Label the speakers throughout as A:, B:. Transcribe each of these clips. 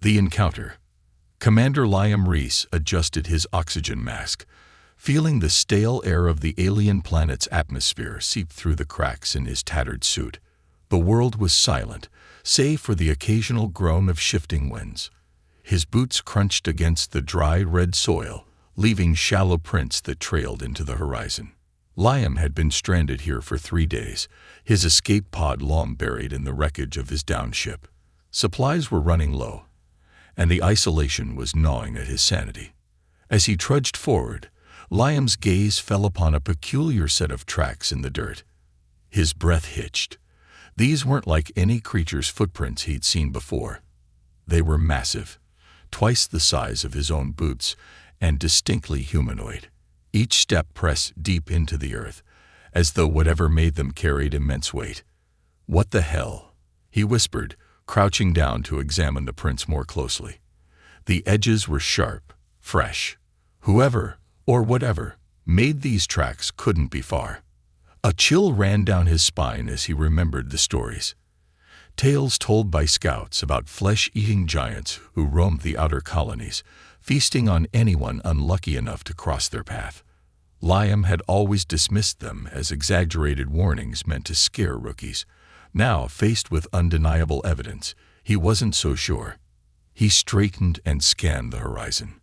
A: The encounter. Commander Liam Reese adjusted his oxygen mask, feeling the stale air of the alien planet's atmosphere seep through the cracks in his tattered suit. The world was silent, save for the occasional groan of shifting winds. His boots crunched against the dry red soil, leaving shallow prints that trailed into the horizon. Liam had been stranded here for 3 days, his escape pod long buried in the wreckage of his downed ship. Supplies were running low, and the isolation was gnawing at his sanity. As he trudged forward, Liam's gaze fell upon a peculiar set of tracks in the dirt. His breath hitched. These weren't like any creature's footprints he'd seen before. They were massive, twice the size of his own boots, and distinctly humanoid. Each step pressed deep into the earth, as though whatever made them carried immense weight. "What the hell?" he whispered, crouching down to examine the prints more closely. The edges were sharp, fresh. Whoever, or whatever, made these tracks couldn't be far. A chill ran down his spine as he remembered the stories. Tales told by scouts about flesh-eating giants who roamed the outer colonies, feasting on anyone unlucky enough to cross their path. Liam had always dismissed them as exaggerated warnings meant to scare rookies. Now, faced with undeniable evidence, he wasn't so sure. He straightened and scanned the horizon.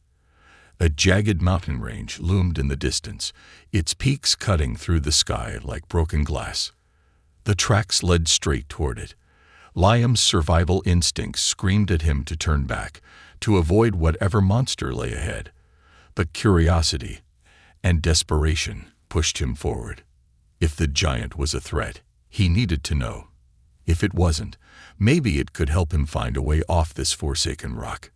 A: A jagged mountain range loomed in the distance, its peaks cutting through the sky like broken glass. The tracks led straight toward it. Liam's survival instincts screamed at him to turn back, to avoid whatever monster lay ahead. But curiosity and desperation pushed him forward. If the giant was a threat, he needed to know. If it wasn't, maybe it could help him find a way off this forsaken rock.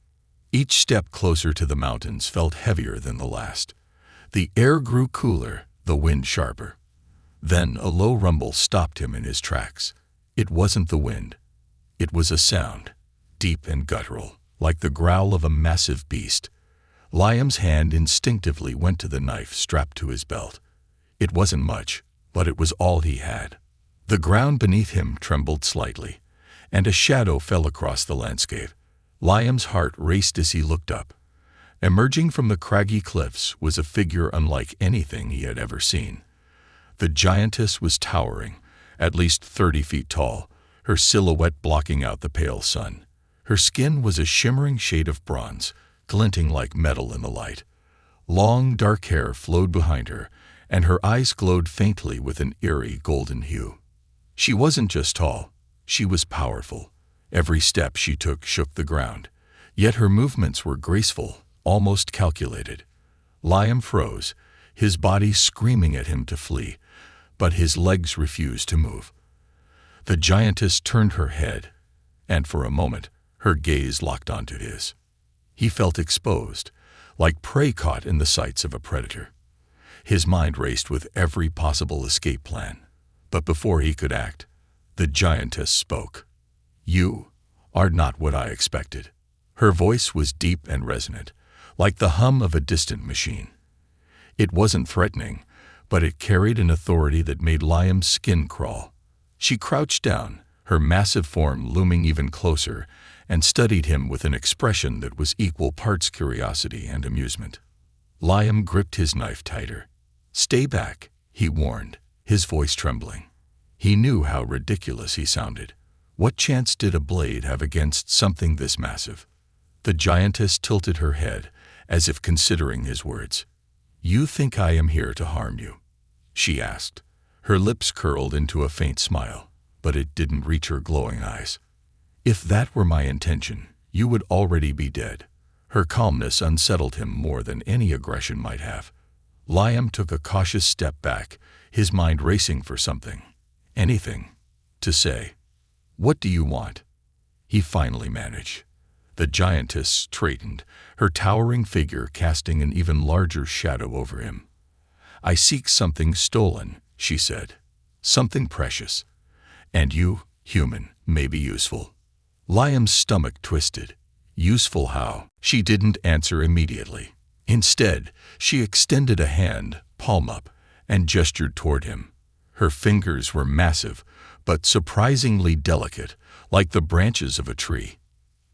A: Each step closer to the mountains felt heavier than the last. The air grew cooler, the wind sharper. Then a low rumble stopped him in his tracks. It wasn't the wind. It was a sound, deep and guttural, like the growl of a massive beast. Liam's hand instinctively went to the knife strapped to his belt. It wasn't much, but it was all he had. The ground beneath him trembled slightly, and a shadow fell across the landscape. Liam's heart raced as he looked up. Emerging from the craggy cliffs was a figure unlike anything he had ever seen. The giantess was towering, at least 30 feet tall, her silhouette blocking out the pale sun. Her skin was a shimmering shade of bronze, glinting like metal in the light. Long, dark hair flowed behind her, and her eyes glowed faintly with an eerie golden hue. She wasn't just tall, she was powerful. Every step she took shook the ground, yet her movements were graceful, almost calculated. Liam froze, his body screaming at him to flee, but his legs refused to move. The giantess turned her head, and for a moment, her gaze locked onto his. He felt exposed, like prey caught in the sights of a predator. His mind raced with every possible escape plan, but before he could act, the giantess spoke. "You are not what I expected." Her voice was deep and resonant, like the hum of a distant machine. It wasn't threatening, but it carried an authority that made Liam's skin crawl. She crouched down, her massive form looming even closer, and studied him with an expression that was equal parts curiosity and amusement. Liam gripped his knife tighter. "Stay back," he warned, his voice trembling. He knew how ridiculous he sounded. What chance did a blade have against something this massive? The giantess tilted her head, as if considering his words. "You think I am here to harm you?" she asked. Her lips curled into a faint smile, but it didn't reach her glowing eyes. "If that were my intention, you would already be dead." Her calmness unsettled him more than any aggression might have. Liam took a cautious step back, his mind racing for something, anything, to say. "What do you want?" he finally managed. The giantess straightened, her towering figure casting an even larger shadow over him. "I seek something stolen," she said. "Something precious. And you, human, may be useful." Liam's stomach twisted. Useful how? She didn't answer immediately. Instead, she extended a hand, palm up, and gestured toward him. Her fingers were massive, but surprisingly delicate, like the branches of a tree.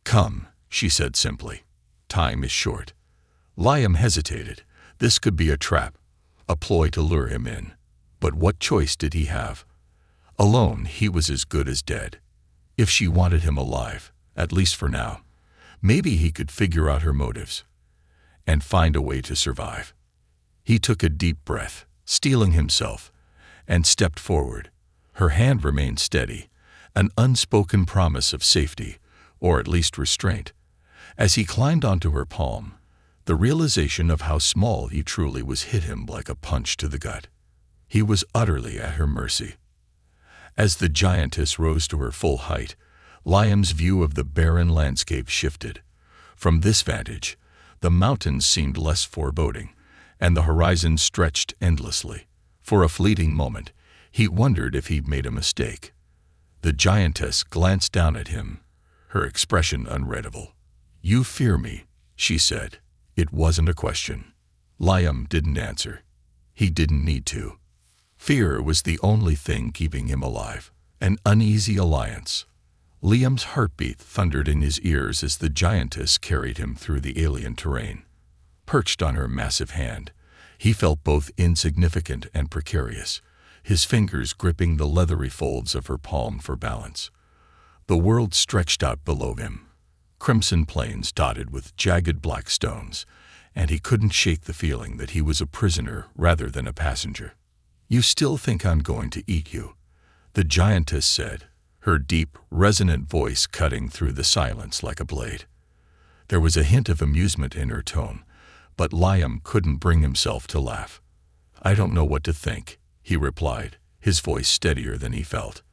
A: "Come," she said simply. Time is short. Liam hesitated. This could be a trap, a ploy to lure him in. But what choice did he have? Alone, he was as good as dead. If she wanted him alive, at least for now, maybe he could figure out her motives and find a way to survive. He took a deep breath, steeling himself, and stepped forward. Her hand remained steady, an unspoken promise of safety, or at least restraint. As he climbed onto her palm, the realization of how small he truly was hit him like a punch to the gut. He was utterly at her mercy. As the giantess rose to her full height, Liam's view of the barren landscape shifted. From this vantage, the mountains seemed less foreboding, and the horizon stretched endlessly. For a fleeting moment, he wondered if he'd made a mistake. The giantess glanced down at him, her expression unreadable. "You fear me," she said. It wasn't a question. Liam didn't answer. He didn't need to. Fear was the only thing keeping him alive. An uneasy alliance. Liam's heartbeat thundered in his ears as the giantess carried him through the alien terrain. Perched on her massive hand, he felt both insignificant and precarious, his fingers gripping the leathery folds of her palm for balance. The world stretched out below him, crimson plains dotted with jagged black stones, and he couldn't shake the feeling that he was a prisoner rather than a passenger. "You still think I'm going to eat you?" the giantess said, her deep, resonant voice cutting through the silence like a blade. There was a hint of amusement in her tone, but Liam couldn't bring himself to laugh. "I don't know what to think," he replied, his voice steadier than he felt.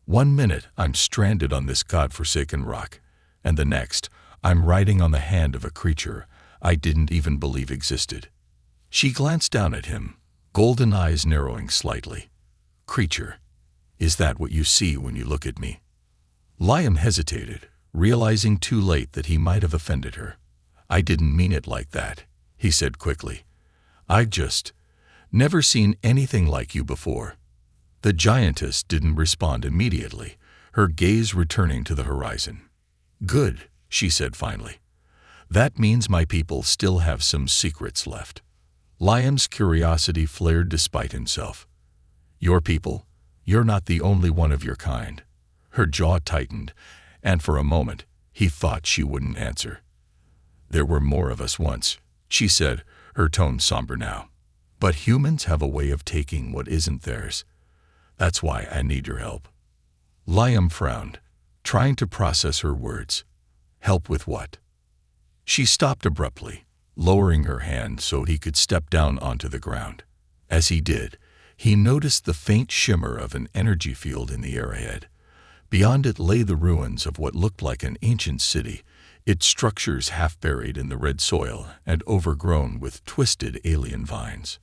A: "One minute I'm stranded on this godforsaken rock, and the next I'm riding on the hand of a creature I didn't even believe existed." She glanced down at him, golden eyes narrowing slightly. "Creature, is that what you see when you look at me?" Liam hesitated, realizing too late that he might have offended her. "I didn't mean it like that," he said quickly. "I've just never seen anything like you before." The giantess didn't respond immediately, her gaze returning to the horizon. "Good," she said finally. "That means my people still have some secrets left." Liam's curiosity flared despite himself. "Your people? You're not the only one of your kind." Her jaw tightened, and for a moment, he thought she wouldn't answer. "There were more of us once," she said, her tone somber now. "But humans have a way of taking what isn't theirs. That's why I need your help." Liam frowned, trying to process her words. "Help with what?" She stopped abruptly, lowering her hand so he could step down onto the ground. As he did, he noticed the faint shimmer of an energy field in the air ahead. Beyond it lay the ruins of what looked like an ancient city, its structures half buried in the red soil and overgrown with twisted alien vines.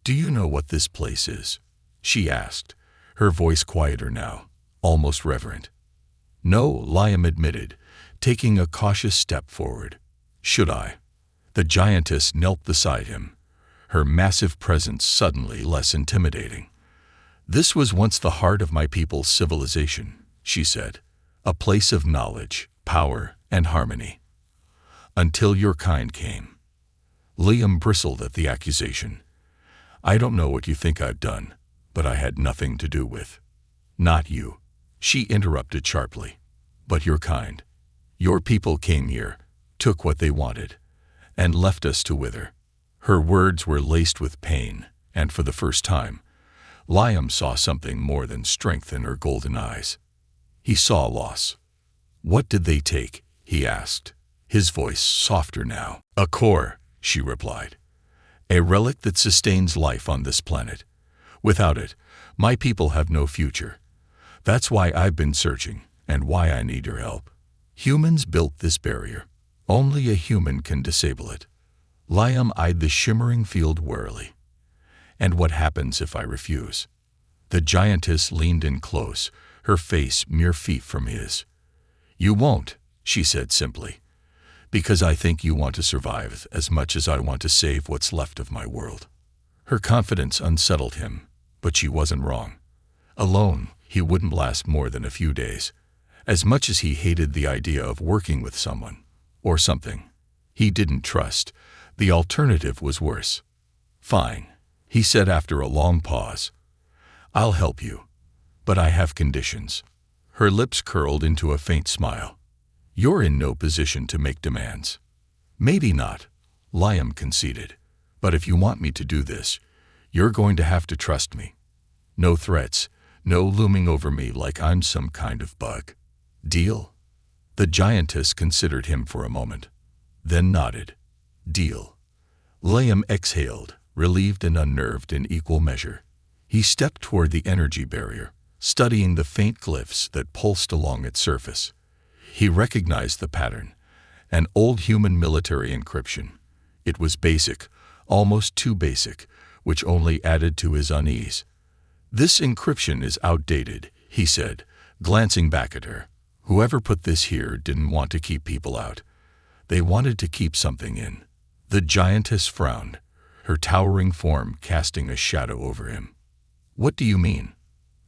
A: "Do you know what this place is?" she asked, her voice quieter now, almost reverent. "No," Liam admitted, taking a cautious step forward. "Should I?" The giantess knelt beside him, her massive presence suddenly less intimidating. "This was once the heart of my people's civilization," she said, "a place of knowledge, power, and harmony. Until your kind came." Liam bristled at the accusation. "I don't know what you think I've done, but I had nothing to do with." "Not you," she interrupted sharply, "but your kind. Your people came here, took what they wanted, and left us to wither." Her words were laced with pain, and for the first time, Liam saw something more than strength in her golden eyes. He saw loss. "What did they take?" he asked, his voice softer now. "A core," she replied. "A relic that sustains life on this planet. Without it, my people have no future. That's why I've been searching, and why I need your help. Humans built this barrier. Only a human can disable it." Liam eyed the shimmering field warily. "And what happens if I refuse?" The giantess leaned in close, her face mere feet from his. "You won't," she said simply, "because I think you want to survive as much as I want to save what's left of my world." Her confidence unsettled him, but she wasn't wrong. Alone, he wouldn't last more than a few days. As much as he hated the idea of working with someone, or something. He didn't trust. The alternative was worse. "Fine," he said after a long pause. "I'll help you. But I have conditions." Her lips curled into a faint smile. "You're in no position to make demands." "Maybe not," Liam conceded. "But if you want me to do this, you're going to have to trust me. No threats, no looming over me like I'm some kind of bug. Deal?" The giantess considered him for a moment, then nodded. "Deal." Liam exhaled, relieved and unnerved in equal measure. He stepped toward the energy barrier, studying the faint glyphs that pulsed along its surface. He recognized the pattern, an old human military encryption. It was basic, almost too basic, which only added to his unease. "This encryption is outdated," he said, glancing back at her. "Whoever put this here didn't want to keep people out. They wanted to keep something in." The giantess frowned, her towering form casting a shadow over him. "What do you mean?"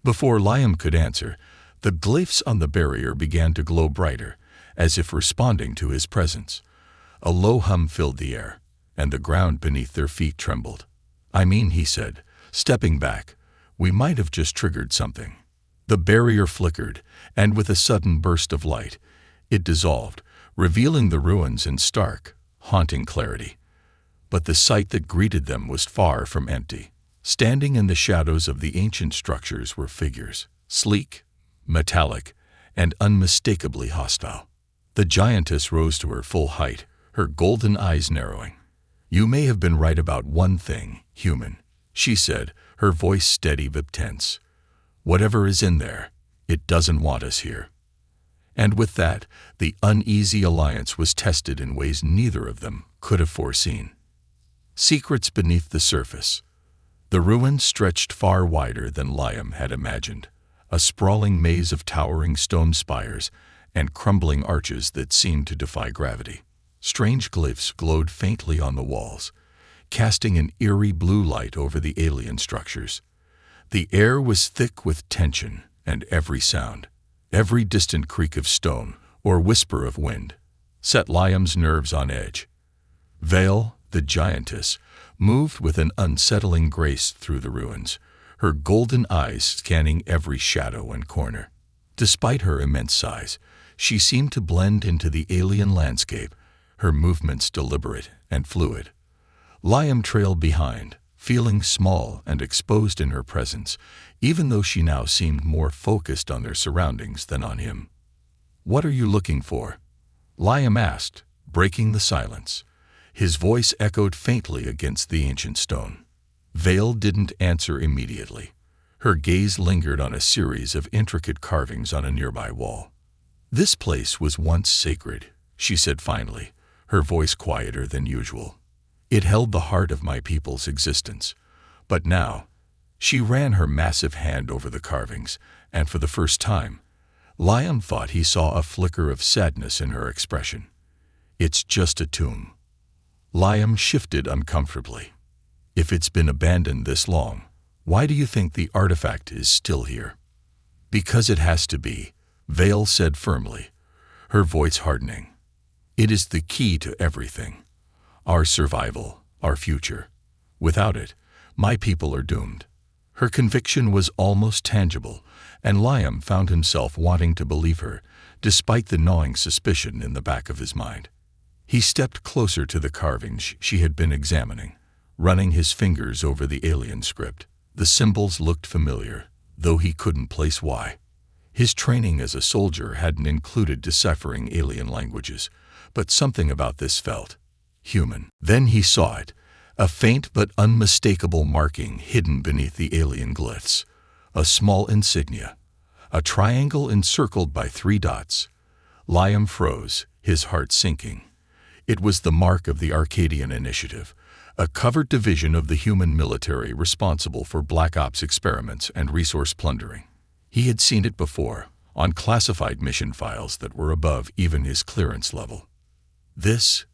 A: Before Liam could answer, the glyphs on the barrier began to glow brighter, as if responding to his presence. A low hum filled the air, and the ground beneath their feet trembled. "I mean," he said, stepping back, "we might have just triggered something." The barrier flickered, and with a sudden burst of light, it dissolved, revealing the ruins in stark, haunting clarity. But the sight that greeted them was far from empty. Standing in the shadows of the ancient structures were figures, sleek, metallic, and unmistakably hostile. The giantess rose to her full height, her golden eyes narrowing. "You may have been right about one thing, human," she said, her voice steady but tense. "Whatever is in there, it doesn't want us here." And with that, the uneasy alliance was tested in ways neither of them could have foreseen. Secrets beneath the surface. The ruins stretched far wider than Liam had imagined, a sprawling maze of towering stone spires and crumbling arches that seemed to defy gravity. Strange glyphs glowed faintly on the walls, casting an eerie blue light over the alien structures. The air was thick with tension, and every sound, every distant creak of stone or whisper of wind, set Liam's nerves on edge. Vale, the giantess, moved with an unsettling grace through the ruins, her golden eyes scanning every shadow and corner. Despite her immense size, she seemed to blend into the alien landscape, her movements deliberate and fluid. Liam trailed behind, feeling small and exposed in her presence, even though she now seemed more focused on their surroundings than on him. "What are you looking for?" Liam asked, breaking the silence. His voice echoed faintly against the ancient stone. Vale didn't answer immediately. Her gaze lingered on a series of intricate carvings on a nearby wall. "This place was once sacred," she said finally, her voice quieter than usual. "It held the heart of my people's existence. But now," she ran her massive hand over the carvings, and for the first time, Liam thought he saw a flicker of sadness in her expression. "It's just a tomb." Liam shifted uncomfortably. "If it's been abandoned this long, why do you think the artifact is still here?" "Because it has to be," Vale said firmly, her voice hardening. "It is the key to everything. Our survival, our future. Without it, my people are doomed." Her conviction was almost tangible, and Liam found himself wanting to believe her, despite the gnawing suspicion in the back of his mind. He stepped closer to the carvings she had been examining, running his fingers over the alien script. The symbols looked familiar, though he couldn't place why. His training as a soldier hadn't included deciphering alien languages, but something about this felt human. Then he saw it, a faint but unmistakable marking hidden beneath the alien glyphs, a small insignia, a triangle encircled by 3 dots. Liam froze, his heart sinking. It was the mark of the Arcadian Initiative, a covert division of the human military responsible for Black Ops experiments and resource plundering. He had seen it before, on classified mission files that were above even his clearance level. This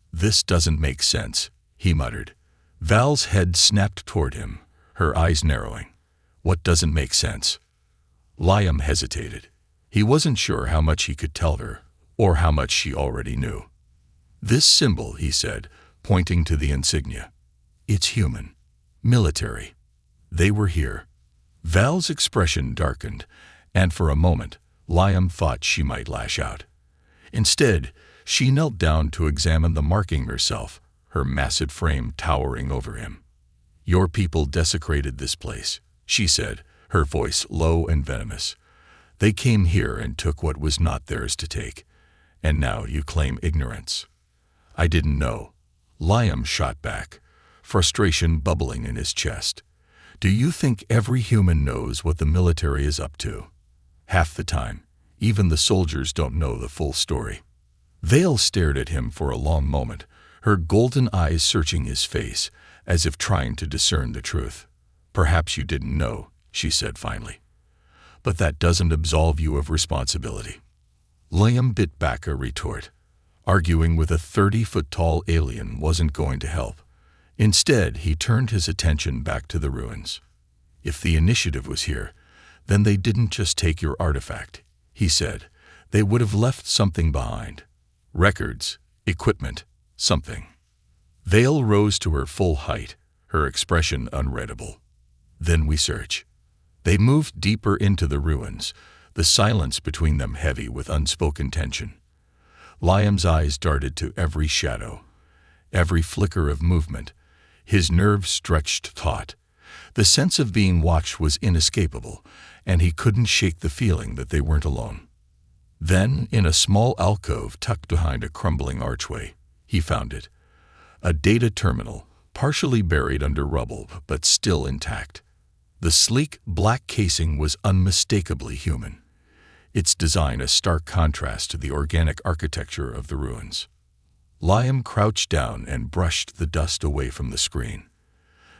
A: doesn't make sense," he muttered. Val's head snapped toward him, her eyes narrowing. "What doesn't make sense?" Liam hesitated. He wasn't sure how much he could tell her, or how much she already knew. "This symbol," he said, pointing to the insignia. "It's human. Military. They were here." Val's expression darkened, and for a moment, Liam thought she might lash out. Instead, she knelt down to examine the marking herself, her massive frame towering over him. "Your people desecrated this place," she said, her voice low and venomous. "They came here and took what was not theirs to take, and now you claim ignorance." "I didn't know," Liam shot back, frustration bubbling in his chest. "Do you think every human knows what the military is up to? Half the time, even the soldiers don't know the full story." Vale stared at him for a long moment, her golden eyes searching his face, as if trying to discern the truth. "Perhaps you didn't know," she said finally. "But that doesn't absolve you of responsibility." Liam bit back a retort. Arguing with a 30-foot-tall alien wasn't going to help. Instead, he turned his attention back to the ruins. "If the initiative was here, then they didn't just take your artifact," he said. "They would have left something behind. Records, equipment, something." Vale rose to her full height, her expression unreadable. "Then we search." They moved deeper into the ruins, the silence between them heavy with unspoken tension. Liam's eyes darted to every shadow, every flicker of movement, his nerves stretched taut. The sense of being watched was inescapable, and he couldn't shake the feeling that they weren't alone. Then, in a small alcove tucked behind a crumbling archway, he found it. A data terminal, partially buried under rubble, but still intact. The sleek, black casing was unmistakably human, its design a stark contrast to the organic architecture of the ruins. Liam crouched down and brushed the dust away from the screen.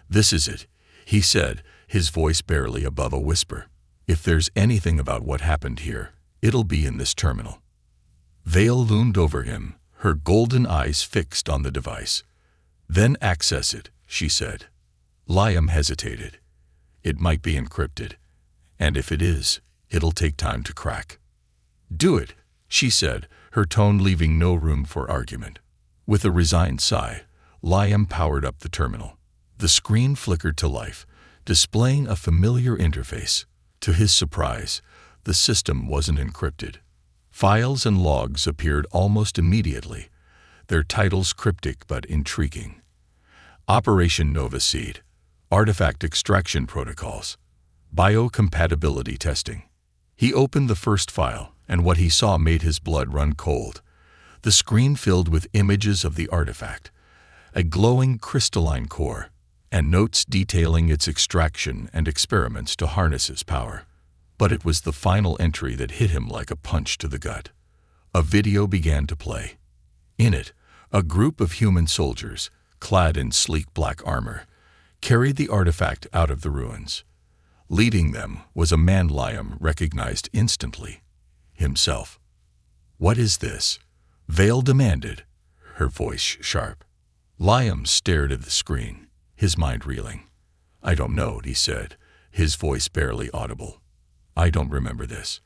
A: "This is it," he said, his voice barely above a whisper. "If there's anything about what happened here, it'll be in this terminal." Vale loomed over him, her golden eyes fixed on the device. "Then access it," she said. Liam hesitated. "It might be encrypted, and if it is, it'll take time to crack." "Do it," she said, her tone leaving no room for argument. With a resigned sigh, Liam powered up the terminal. The screen flickered to life, displaying a familiar interface. To his surprise, the system wasn't encrypted. Files and logs appeared almost immediately, their titles cryptic but intriguing. Operation Nova Seed, Artifact Extraction Protocols, Biocompatibility Testing. He opened the first file, and what he saw made his blood run cold. The screen filled with images of the artifact, a glowing crystalline core, and notes detailing its extraction and experiments to harness its power. But it was the final entry that hit him like a punch to the gut. A video began to play. In it, a group of human soldiers, clad in sleek black armor, carried the artifact out of the ruins. Leading them was a man Liam recognized instantly. Himself. "What is this?" Vale demanded, her voice sharp. Liam stared at the screen, his mind reeling. "I don't know," he said, his voice barely audible. "I don't remember this."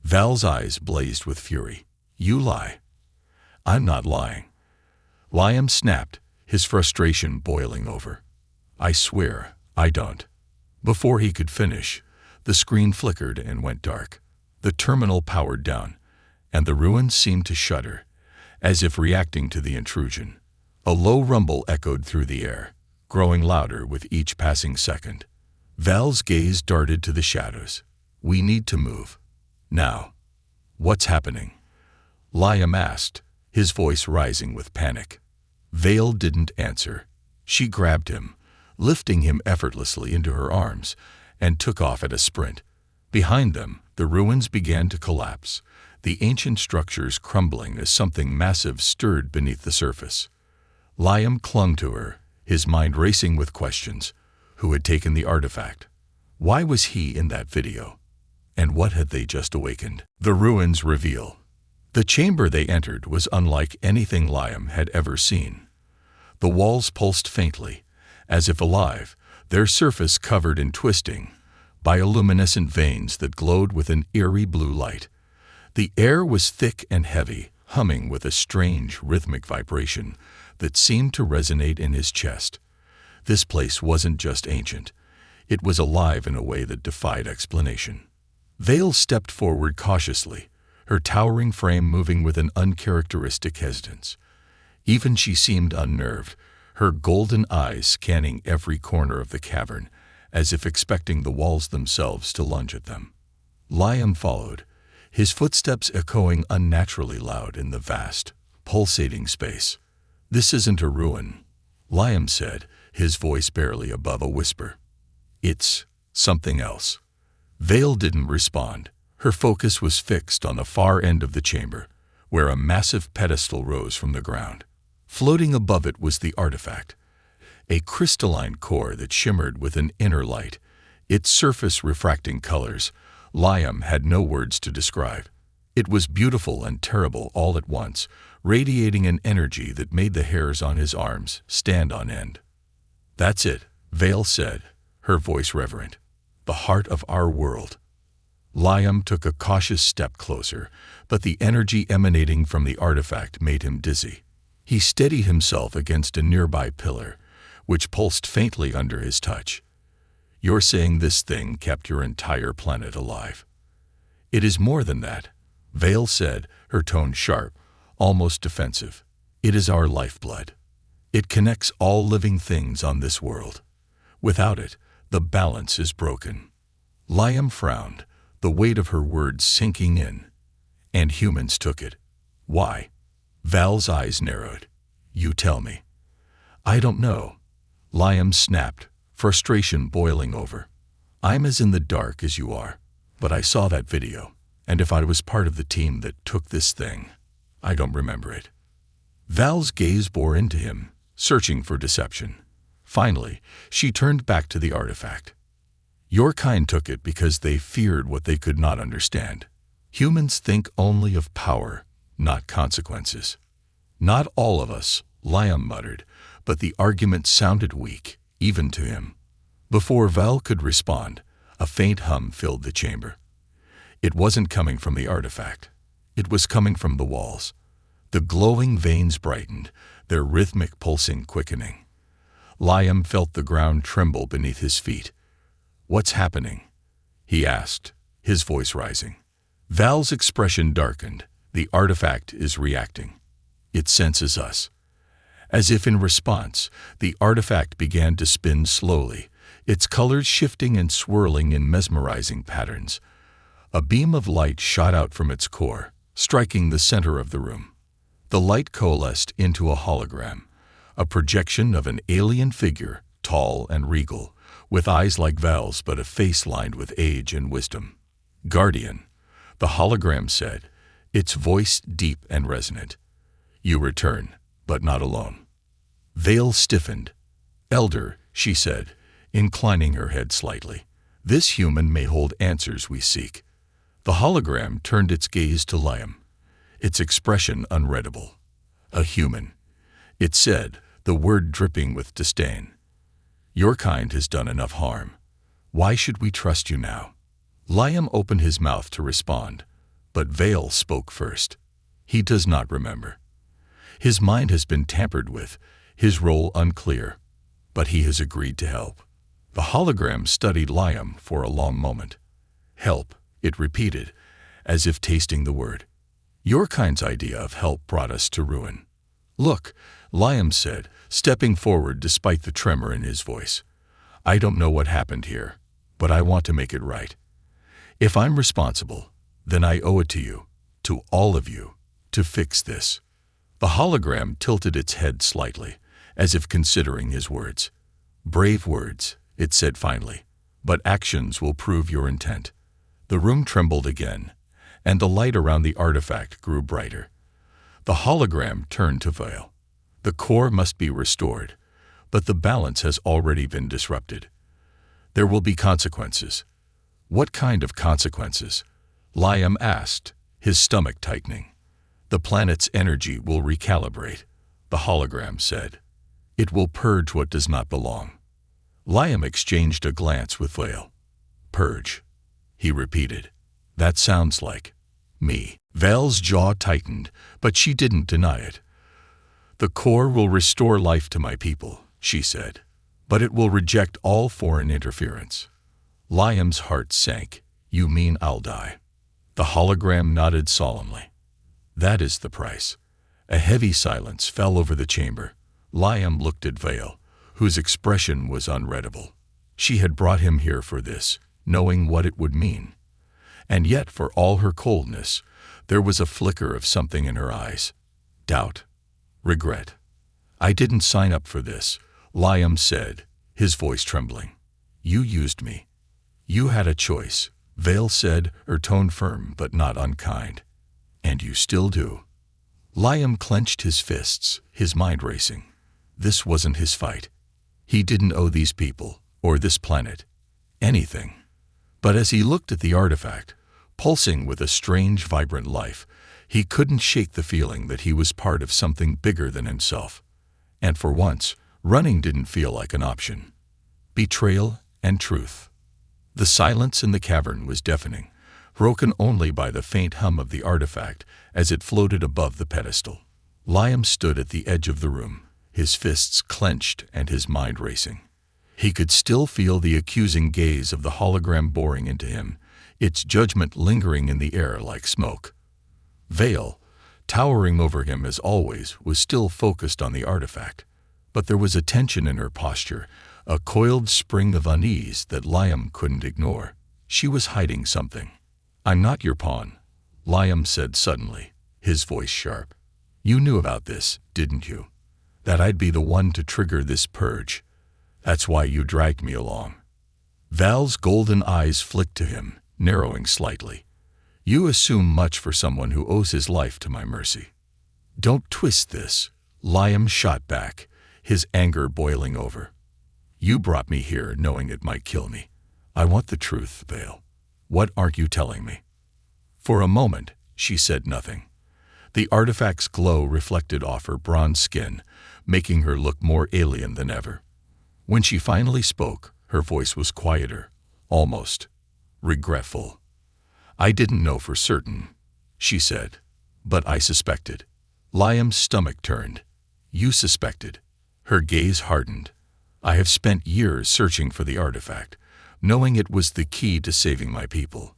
A: Val's eyes blazed with fury. "You lie." "I'm not lying." Liam snapped, his frustration boiling over. "I swear, I don't." Before he could finish, the screen flickered and went dark. The terminal powered down, and the ruins seemed to shudder, as if reacting to the intrusion. A low rumble echoed through the air, growing louder with each passing second. Val's gaze darted to the shadows. "We need to move. Now." "What's happening?" Liam asked, his voice rising with panic. Vale didn't answer. She grabbed him, lifting him effortlessly into her arms, and took off at a sprint. Behind them, the ruins began to collapse, the ancient structures crumbling as something massive stirred beneath the surface. Liam clung to her, his mind racing with questions. Who had taken the artifact? Why was he in that video? And what had they just awakened? The ruins reveal. The chamber they entered was unlike anything Liam had ever seen. The walls pulsed faintly, as if alive, their surface covered in twisting, bioluminescent veins that glowed with an eerie blue light. The air was thick and heavy, humming with a strange, rhythmic vibration that seemed to resonate in his chest. This place wasn't just ancient. It was alive in a way that defied explanation. Vale stepped forward cautiously, her towering frame moving with an uncharacteristic hesitance. Even she seemed unnerved, her golden eyes scanning every corner of the cavern, as if expecting the walls themselves to lunge at them. Liam followed, his footsteps echoing unnaturally loud in the vast, pulsating space. "This isn't a ruin," Liam said, his voice barely above a whisper. "It's something else." Vale didn't respond. Her focus was fixed on the far end of the chamber, where a massive pedestal rose from the ground. Floating above it was the artifact, a crystalline core that shimmered with an inner light, its surface refracting colors Liam had no words to describe. It was beautiful and terrible all at once, radiating an energy that made the hairs on his arms stand on end. "That's it," Vale said, her voice reverent. "The heart of our world." Liam took a cautious step closer, but the energy emanating from the artifact made him dizzy. He steadied himself against a nearby pillar, which pulsed faintly under his touch. "You're saying this thing kept your entire planet alive?" "It is more than that," Vale said, her tone sharp, almost defensive. "It is our lifeblood. It connects all living things on this world. Without it, the balance is broken." Liam frowned, the weight of her words sinking in. "And humans took it. Why?" Val's eyes narrowed. "You tell me." "I don't know," Liam snapped, frustration boiling over. "I'm as in the dark as you are, but I saw that video, and if I was part of the team that took this thing, I don't remember it." Val's gaze bore into him, searching for deception. Finally, she turned back to the artifact. "Your kind took it because they feared what they could not understand. Humans think only of power, not consequences." "Not all of us," Liam muttered, but the argument sounded weak, even to him. Before Val could respond, a faint hum filled the chamber. It wasn't coming from the artifact. It was coming from the walls. The glowing veins brightened, their rhythmic pulsing quickening. Liam felt the ground tremble beneath his feet. "What's happening?" he asked, his voice rising. Val's expression darkened. "The artifact is reacting. It senses us." As if in response, the artifact began to spin slowly, its colors shifting and swirling in mesmerizing patterns. A beam of light shot out from its core, striking the center of the room. The light coalesced into a hologram, a projection of an alien figure, tall and regal, with eyes like Val's but a face lined with age and wisdom. "Guardian," the hologram said, its voice deep and resonant. "You return, but not alone." Vale stiffened. "Elder," she said, inclining her head slightly, "this human may hold answers we seek." The hologram turned its gaze to Liam, its expression unreadable. "A human," it said, the word dripping with disdain. "Your kind has done enough harm. Why should we trust you now?" Liam opened his mouth to respond, but Vale spoke first. "He does not remember. His mind has been tampered with, his role unclear, but he has agreed to help." The hologram studied Liam for a long moment. "Help," it repeated, as if tasting the word. "Your kind's idea of help brought us to ruin." "Look," Liam said, stepping forward despite the tremor in his voice. "I don't know what happened here, but I want to make it right. If I'm responsible, then I owe it to you, to all of you, to fix this." The hologram tilted its head slightly, as if considering his words. "Brave words," it said finally, "but actions will prove your intent." The room trembled again, and the light around the artifact grew brighter. The hologram turned to Vale. "The core must be restored, but the balance has already been disrupted. There will be consequences." "What kind of consequences?" Liam asked, his stomach tightening. "The planet's energy will recalibrate," the hologram said. "It will purge what does not belong." Liam exchanged a glance with Vale. "Purge," he repeated. "That sounds like Me. Val's jaw tightened, but she didn't deny it. The core will restore life to my people, she said, but it will reject all foreign interference. Liam's heart sank. You mean I'll die? The hologram nodded solemnly. That is the price. A heavy silence fell over the chamber. Liam looked at Val, whose expression was unreadable. She had brought him here for this, knowing what it would mean. And yet, for all her coldness, there was a flicker of something in her eyes. Doubt. Regret. I didn't sign up for this, Liam said, his voice trembling. You used me. You had a choice, Val said, her tone firm but not unkind. And you still do. Liam clenched his fists, his mind racing. This wasn't his fight. He didn't owe these people, or this planet, anything. But as he looked at the artifact, pulsing with a strange, vibrant life, he couldn't shake the feeling that he was part of something bigger than himself. And for once, running didn't feel like an option. Betrayal and truth. The silence in the cavern was deafening, broken only by the faint hum of the artifact as it floated above the pedestal. Liam stood at the edge of the room, his fists clenched and his mind racing. He could still feel the accusing gaze of the hologram boring into him, its judgment lingering in the air like smoke. Val, towering over him as always, was still focused on the artifact, but there was a tension in her posture, a coiled spring of unease that Liam couldn't ignore. She was hiding something. I'm not your pawn, Liam said suddenly, his voice sharp. You knew about this, didn't you? That I'd be the one to trigger this purge. That's why you dragged me along. Val's golden eyes flicked to him, narrowing slightly. You assume much for someone who owes his life to my mercy. Don't twist this, Liam shot back, his anger boiling over. You brought me here knowing it might kill me. I want the truth, Val. What aren't you telling me? For a moment, she said nothing. The artifact's glow reflected off her bronze skin, making her look more alien than ever. When she finally spoke, her voice was quieter, almost regretful. I didn't know for certain, she said, but I suspected. Liam's stomach turned. You suspected. Her gaze hardened. I have spent years searching for the artifact, knowing it was the key to saving my people.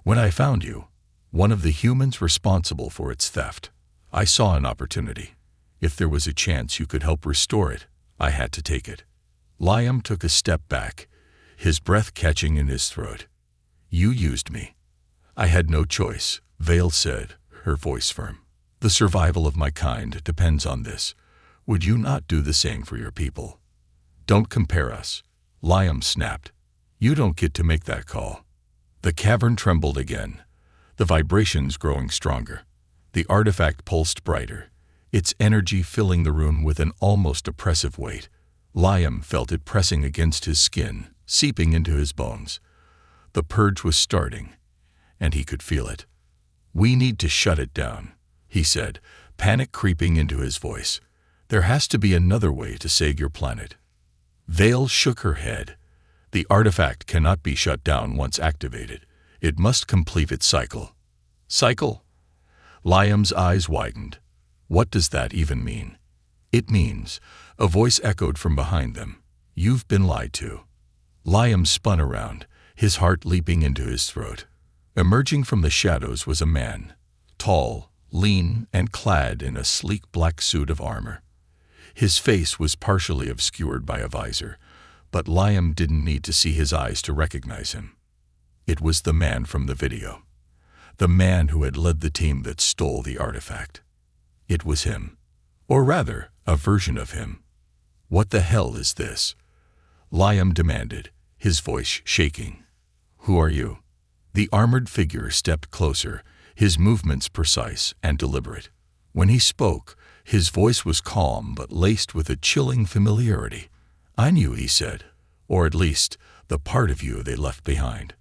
A: When I found you, one of the humans responsible for its theft, I saw an opportunity. If there was a chance you could help restore it, I had to take it. Liam took a step back, his breath catching in his throat. You used me. I had no choice, Val said, her voice firm. The survival of my kind depends on this. Would you not do the same for your people? Don't compare us, Liam snapped. You don't get to make that call. The cavern trembled again, the vibrations growing stronger. The artifact pulsed brighter, its energy filling the room with an almost oppressive weight. Liam felt it pressing against his skin, seeping into his bones. The purge was starting, and he could feel it. We need to shut it down, he said, panic creeping into his voice. There has to be another way to save your planet. Val shook her head. The artifact cannot be shut down once activated. It must complete its cycle. Cycle? Liam's eyes widened. What does that even mean? It means, a voice echoed from behind them, you've been lied to. Liam spun around, his heart leaping into his throat. Emerging from the shadows was a man, tall, lean, and clad in a sleek black suit of armor. His face was partially obscured by a visor, but Liam didn't need to see his eyes to recognize him. It was the man from the video. The man who had led the team that stole the artifact. It was him. Or rather, a version of him. What the hell is this? Liam demanded, his voice shaking. Who are you? The armored figure stepped closer, his movements precise and deliberate. When he spoke, his voice was calm but laced with a chilling familiarity. I knew, he said, or at least, the part of you they left behind.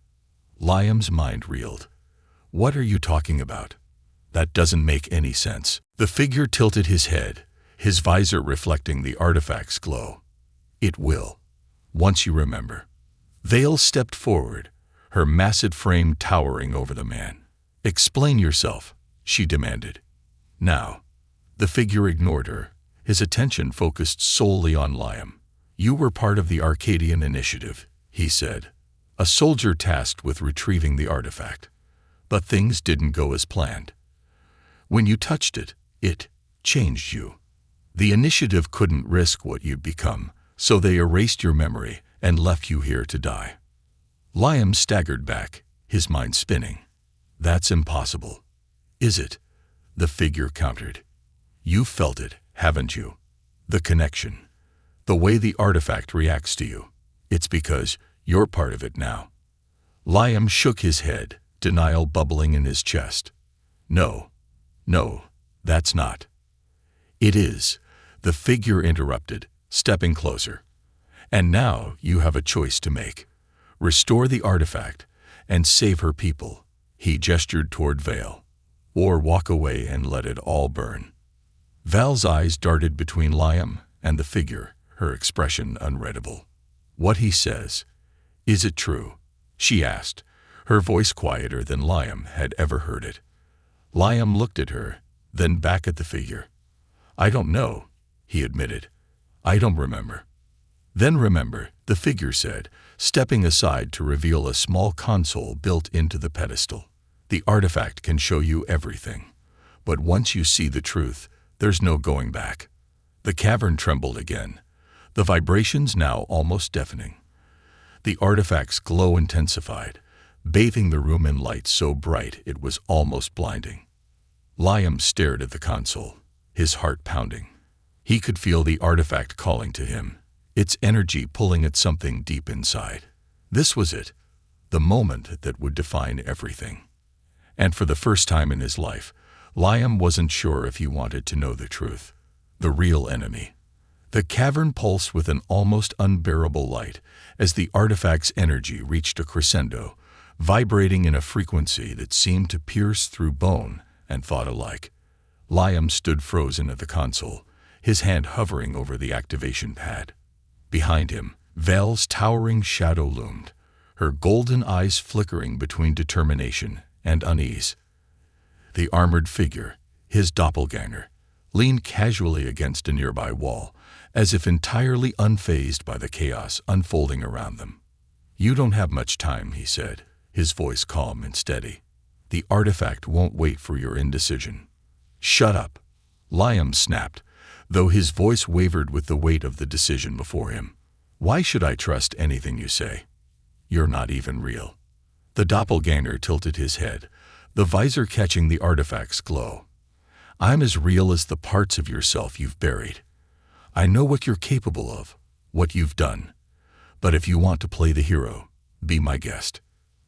A: Liam's mind reeled. What are you talking about? That doesn't make any sense. The figure tilted his head, his visor reflecting the artifact's glow. It will, once you remember. Val stepped forward, her massive frame towering over the man. "Explain yourself," she demanded. Now, the figure ignored her, his attention focused solely on Liam. "You were part of the Arcadian Initiative," he said, "a soldier tasked with retrieving the artifact. But things didn't go as planned. When you touched it, it changed you. The initiative couldn't risk what you'd become, so they erased your memory and left you here to die." Liam staggered back, his mind spinning. "That's impossible." "Is it?" the figure countered. "You felt it, haven't you? The connection. The way the artifact reacts to you. It's because you're part of it now." Liam shook his head, denial bubbling in his chest. No, that's not." "It is," the figure interrupted, stepping closer. "And now you have a choice to make. Restore the artifact and save her people," he gestured toward Vale, "or walk away and let it all burn." Val's eyes darted between Liam and the figure, her expression unreadable. "What he says, is it true?" she asked, her voice quieter than Liam had ever heard it. Liam looked at her, then back at the figure. "I don't know," he admitted. "I don't remember." "Then remember," the figure said, stepping aside to reveal a small console built into the pedestal. "The artifact can show you everything. But once you see the truth, there's no going back." The cavern trembled again, the vibrations now almost deafening. The artifact's glow intensified, bathing the room in light so bright it was almost blinding. Liam stared at the console, his heart pounding. He could feel the artifact calling to him, its energy pulling at something deep inside. This was it, the moment that would define everything. And for the first time in his life, Liam wasn't sure if he wanted to know the truth, the real enemy. The cavern pulsed with an almost unbearable light as the artifact's energy reached a crescendo, vibrating in a frequency that seemed to pierce through bone and thought alike. Liam stood frozen at the console, his hand hovering over the activation pad. Behind him, Vale's towering shadow loomed, her golden eyes flickering between determination and unease. The armored figure, his doppelganger, leaned casually against a nearby wall, as if entirely unfazed by the chaos unfolding around them. "You don't have much time," he said, his voice calm and steady. "The artifact won't wait for your indecision." "Shut up," Liam snapped, though his voice wavered with the weight of the decision before him. "Why should I trust anything you say? You're not even real." The doppelganger tilted his head, the visor catching the artifact's glow. "I'm as real as the parts of yourself you've buried. I know what you're capable of, what you've done. But if you want to play the hero, be my guest."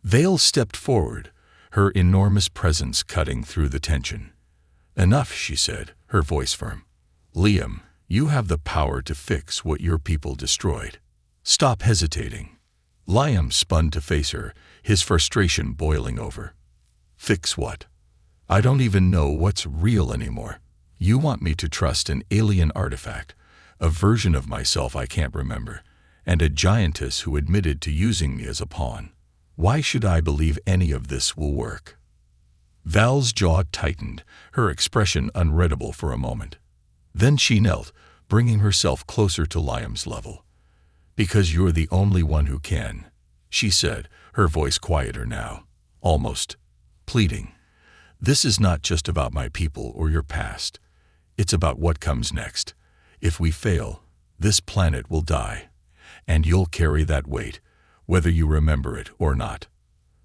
A: Vale stepped forward, her enormous presence cutting through the tension. "Enough," she said, her voice firm. "Liam, you have the power to fix what your people destroyed. Stop hesitating." Liam spun to face her, his frustration boiling over. "Fix what? I don't even know what's real anymore. You want me to trust an alien artifact, a version of myself I can't remember, and a giantess who admitted to using me as a pawn. Why should I believe any of this will work?" Val's jaw tightened, her expression unreadable for a moment. Then she knelt, bringing herself closer to Liam's level. "Because you're the only one who can," she said, her voice quieter now, almost pleading. "This is not just about my people or your past. It's about what comes next. If we fail, this planet will die, and you'll carry that weight, whether you remember it or not."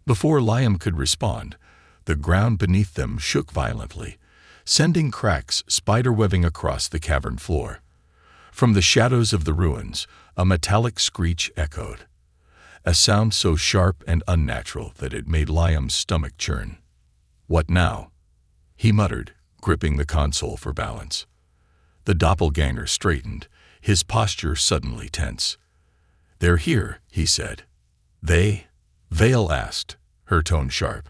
A: Before Liam could respond, the ground beneath them shook violently, sending cracks spiderwebbing across the cavern floor. From the shadows of the ruins, a metallic screech echoed, a sound so sharp and unnatural that it made Liam's stomach churn. "What now?" he muttered, gripping the console for balance. The doppelganger straightened, his posture suddenly tense. "They're here," he said. "They?" Vale asked, her tone sharp.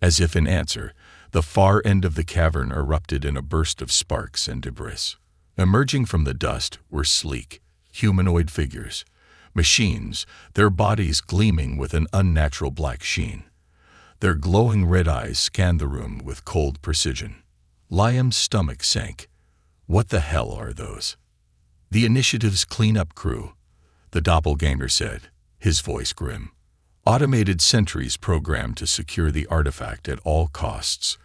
A: As if in answer, the far end of the cavern erupted in a burst of sparks and debris. Emerging from the dust were sleek, humanoid figures, machines, their bodies gleaming with an unnatural black sheen. Their glowing red eyes scanned the room with cold precision. Liam's stomach sank. What the hell are those? The initiative's cleanup crew, the doppelganger said, his voice grim. Automated sentries programmed to secure the artifact at all costs.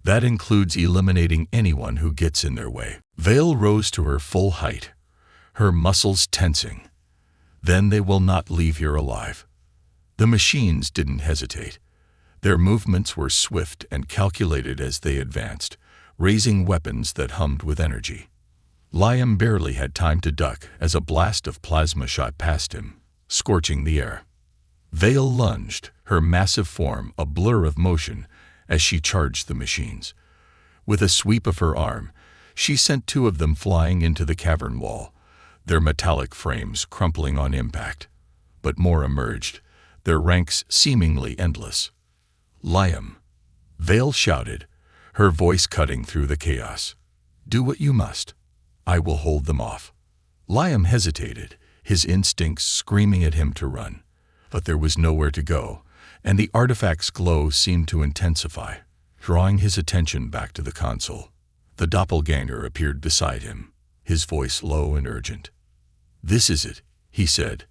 A: That includes eliminating anyone who gets in their way. Vale rose to her full height, her muscles tensing. Then they will not leave here alive. The machines didn't hesitate. Their movements were swift and calculated as they advanced, raising weapons that hummed with energy. Liam barely had time to duck as a blast of plasma shot past him, scorching the air. Vale lunged, her massive form a blur of motion as she charged the machines. With a sweep of her arm, she sent two of them flying into the cavern wall, their metallic frames crumpling on impact. But more emerged, their ranks seemingly endless. Liam, Vale shouted, her voice cutting through the chaos. Do what you must. I will hold them off. Liam hesitated, his instincts screaming at him to run. But there was nowhere to go, and the artifact's glow seemed to intensify, drawing his attention back to the console. The doppelganger appeared beside him, his voice low and urgent. This is it, he said.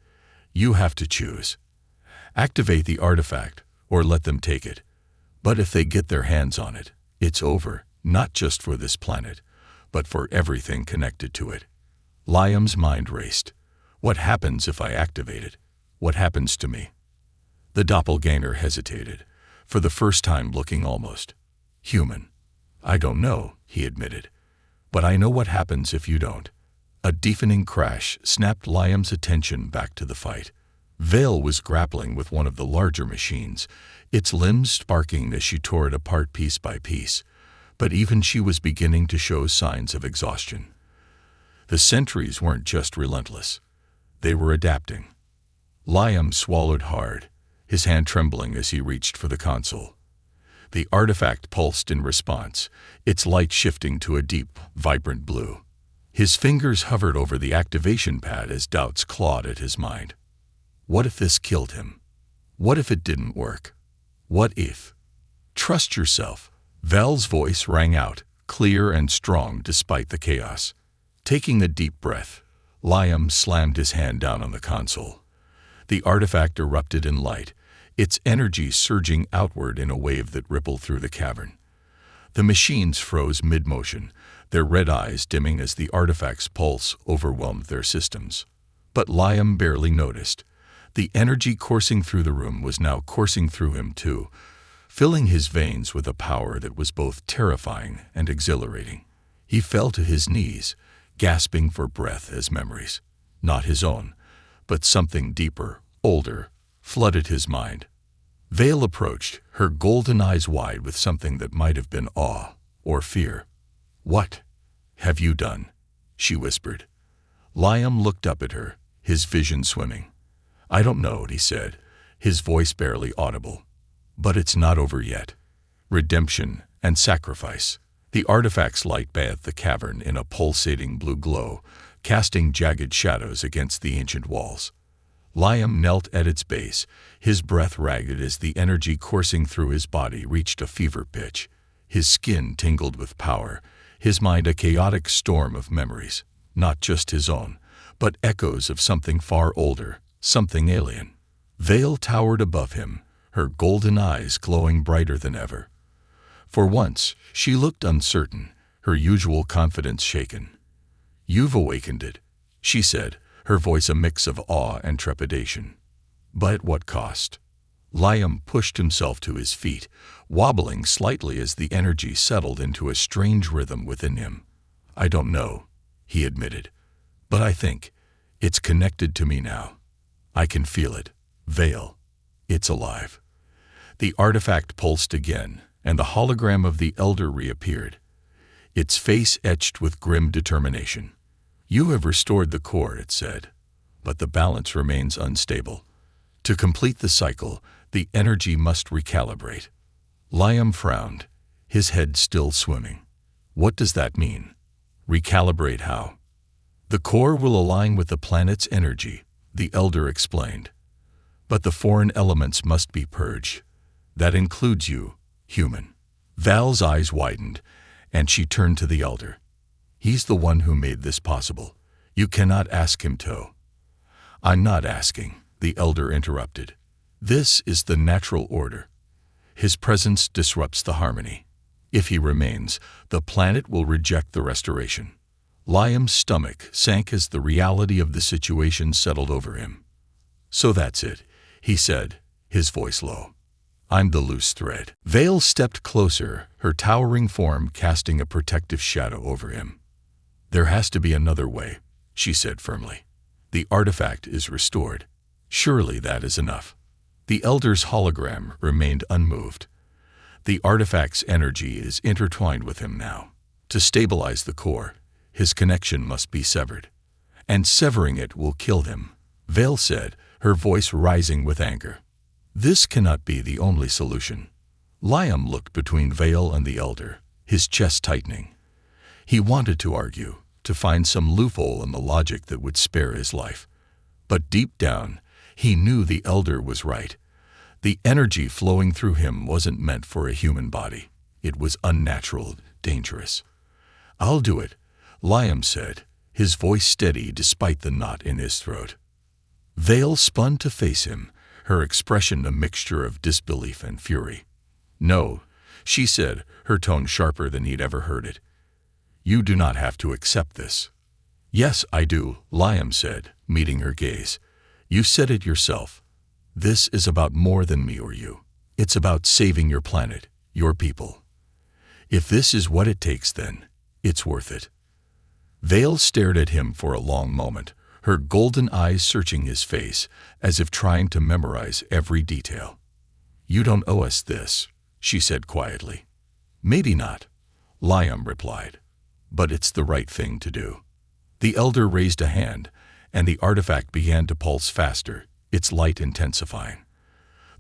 A: You have to choose. Activate the artifact, or let them take it. But if they get their hands on it, it's over, not just for this planet, but for everything connected to it. Liam's mind raced. What happens if I activate it? What happens to me? The doppelganger hesitated, for the first time looking almost human. I don't know, he admitted. But I know what happens if you don't. A deafening crash snapped Liam's attention back to the fight. Vale was grappling with one of the larger machines, its limbs sparking as she tore it apart piece by piece. But even she was beginning to show signs of exhaustion. The sentries weren't just relentless. They were adapting. Liam swallowed hard, his hand trembling as he reached for the console. The artifact pulsed in response, its light shifting to a deep, vibrant blue. His fingers hovered over the activation pad as doubts clawed at his mind. What if this killed him? What if it didn't work? What if? Trust yourself. Val's voice rang out, clear and strong despite the chaos. Taking a deep breath, Liam slammed his hand down on the console. The artifact erupted in light, its energy surging outward in a wave that rippled through the cavern. The machines froze mid-motion, their red eyes dimming as the artifact's pulse overwhelmed their systems. But Liam barely noticed. The energy coursing through the room was now coursing through him too, filling his veins with a power that was both terrifying and exhilarating. He fell to his knees, gasping for breath as memories, not his own, but something deeper, older, flooded his mind. Vale approached, her golden eyes wide with something that might have been awe or fear. What have you done? She whispered. Liam looked up at her, his vision swimming. I don't know, he said, his voice barely audible. But it's not over yet. Redemption and sacrifice. The artifact's light bathed the cavern in a pulsating blue glow, casting jagged shadows against the ancient walls. Liam knelt at its base, his breath ragged as the energy coursing through his body reached a fever pitch. His skin tingled with power, his mind a chaotic storm of memories, not just his own, but echoes of something far older, something alien. Vale towered above him, her golden eyes glowing brighter than ever. For once, she looked uncertain, her usual confidence shaken. You've awakened it, she said, her voice a mix of awe and trepidation. But at what cost? Liam pushed himself to his feet, wobbling slightly as the energy settled into a strange rhythm within him. I don't know, he admitted, but I think it's connected to me now. I can feel it. Vale. It's alive. The artifact pulsed again, and the hologram of the Elder reappeared, its face etched with grim determination. You have restored the core, it said, but the balance remains unstable. To complete the cycle, the energy must recalibrate. Liam frowned, his head still swimming. What does that mean? Recalibrate how? The core will align with the planet's energy, the Elder explained. But the foreign elements must be purged. That includes you, human. Val's eyes widened, and she turned to the elder. He's the one who made this possible. You cannot ask him to. I'm not asking, the elder interrupted. This is the natural order. His presence disrupts the harmony. If he remains, the planet will reject the restoration. Liam's stomach sank as the reality of the situation settled over him. So that's it, he said, his voice low. I'm the loose thread. Vale stepped closer, her towering form casting a protective shadow over him. There has to be another way, she said firmly. The artifact is restored. Surely that is enough. The elder's hologram remained unmoved. The artifact's energy is intertwined with him now. To stabilize the core, his connection must be severed. And severing it will kill him, Vale said, her voice rising with anger. This cannot be the only solution. Liam looked between Vale and the elder, his chest tightening. He wanted to argue, to find some loophole in the logic that would spare his life. But deep down, he knew the elder was right. The energy flowing through him wasn't meant for a human body. It was unnatural, dangerous. I'll do it, Liam said, his voice steady despite the knot in his throat. Vale spun to face him, her expression a mixture of disbelief and fury. No, she said, her tone sharper than he'd ever heard it. You do not have to accept this. Yes, I do, Liam said, meeting her gaze. You said it yourself. This is about more than me or you. It's about saving your planet, your people. If this is what it takes, then it's worth it. Vale stared at him for a long moment, her golden eyes searching his face, as if trying to memorize every detail. You don't owe us this, she said quietly. Maybe not, Liam replied, but it's the right thing to do. The elder raised a hand, and the artifact began to pulse faster, its light intensifying.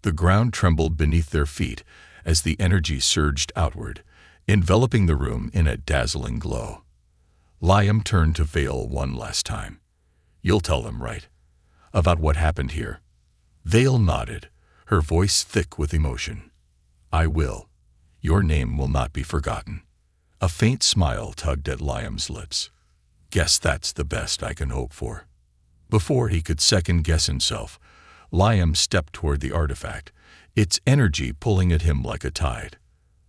A: The ground trembled beneath their feet as the energy surged outward, enveloping the room in a dazzling glow. Liam turned to Vale one last time. You'll tell them, right? About what happened here? Vale nodded, her voice thick with emotion. I will. Your name will not be forgotten. A faint smile tugged at Liam's lips. Guess that's the best I can hope for. Before he could second-guess himself, Liam stepped toward the artifact, its energy pulling at him like a tide.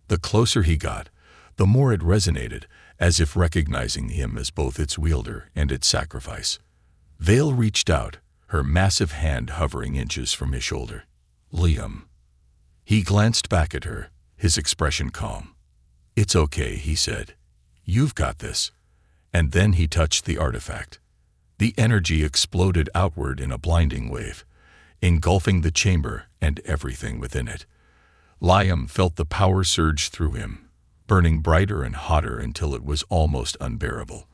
A: The closer he got, the more it resonated, as if recognizing him as both its wielder and its sacrifice. Vale reached out, her massive hand hovering inches from his shoulder. Liam. He glanced back at her, his expression calm. It's okay, he said. You've got this. And then he touched the artifact. The energy exploded outward in a blinding wave, engulfing the chamber and everything within it. Liam felt the power surge through him, burning brighter and hotter until it was almost unbearable.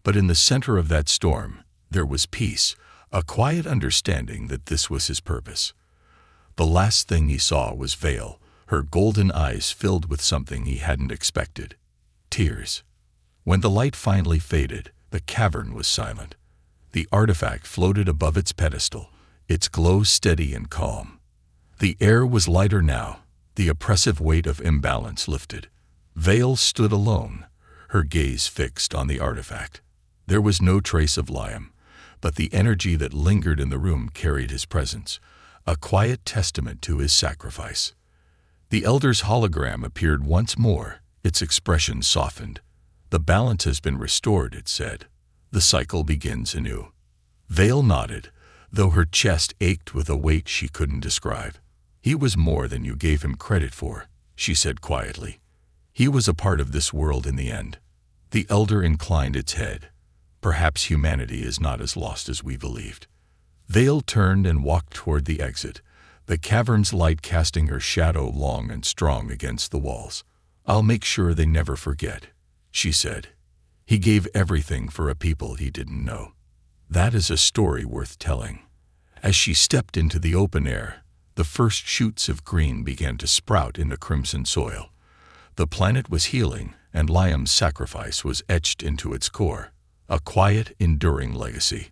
A: But in the center of that storm, there was peace, a quiet understanding that this was his purpose. The last thing he saw was Vale, her golden eyes filled with something he hadn't expected. Tears. When the light finally faded, the cavern was silent. The artifact floated above its pedestal, its glow steady and calm. The air was lighter now, the oppressive weight of imbalance lifted. Vale stood alone, her gaze fixed on the artifact. There was no trace of Liam, but the energy that lingered in the room carried his presence, a quiet testament to his sacrifice. The elder's hologram appeared once more, its expression softened. The balance has been restored, it said. The cycle begins anew. Vale nodded, though her chest ached with a weight she couldn't describe. He was more than you gave him credit for, she said quietly. He was a part of this world in the end. The elder inclined its head. Perhaps humanity is not as lost as we believed. Vale turned and walked toward the exit, the cavern's light casting her shadow long and strong against the walls. I'll make sure they never forget, she said. He gave everything for a people he didn't know. That is a story worth telling. As she stepped into the open air, the first shoots of green began to sprout in the crimson soil. The planet was healing, and Liam's sacrifice was etched into its core, a quiet, enduring legacy.